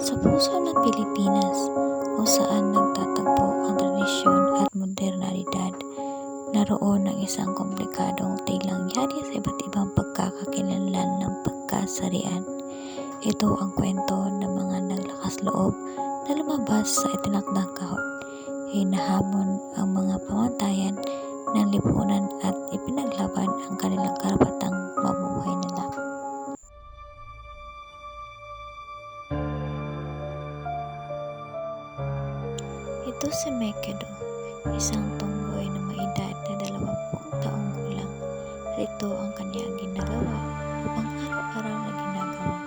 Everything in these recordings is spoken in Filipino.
Sa puso ng Pilipinas, kung saan nagtatagpo ang tradisyon at modernidad, naroon ang isang komplikadong tilangyari sa iba't ibang pagkakakilanlan ng pagkasarian. Ito ang kwento ng mga naglakas loob na lumabas sa itinakdang kahon. Hinahamon ang mga pamantayan ng lipunan at ipinaglaban ang kanilang karapatang mabuhay nila. Ito si Mekedo, isang tomboy na may edad na 20 taong gulang. At ito ang kanyang ginagawa upang araw-araw na ginagawa.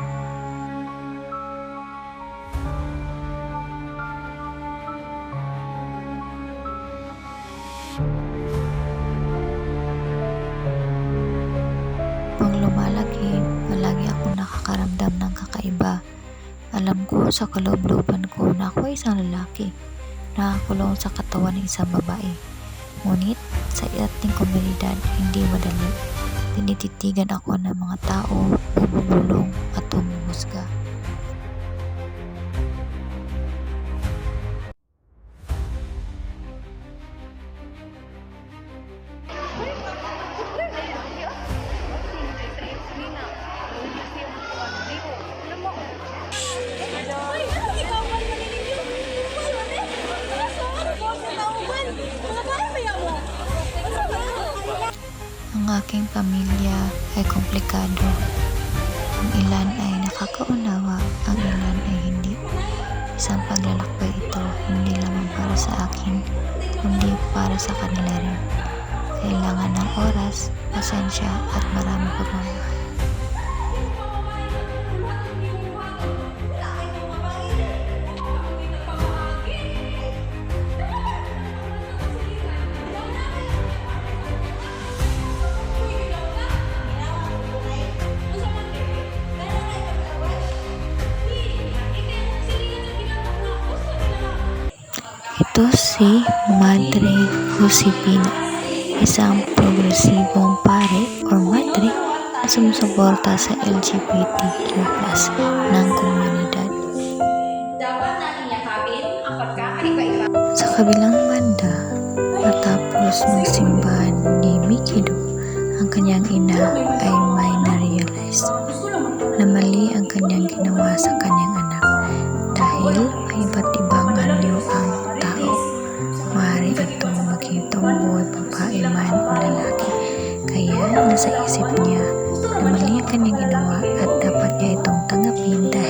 Pang lumalaki, palagi akong nakakaramdam ng kakaiba. Alam ko sa kaloob-looban ko na ako ay isang lalaki, nakakulong sa katawan ng isang babae. Ngunit sa ating komunidad, hindi madali. Tinititigan ako ng mga tao, bumubulong at humuhusga. Ang aking pamilya ay komplikado. Ang ilan ay nakakaunawa, ang ilan ay hindi. Isang paglalakbay ito, hindi lamang para sa akin, kundi para sa kanila rin. Kailangan ng oras, pasensya at maraming pagmamahal. Ito si Madre Josefina, isang progresibong pare o madre na sumusuporta sa LGBTQ+ ng komunidad. Sa kabilang banda, matapos magsimbahan ni Mekedo, ang kanyang ina ay may na-realize na mali ang kanyang ginawa sa kanyang anak dahil may iba't ibang anyo ang tao. Maaari itong maging tomboy, babae man o lalaki. Kaya nasa isip niya na mali ang kanyang ginawa at dapat niya itong tanggapin dahil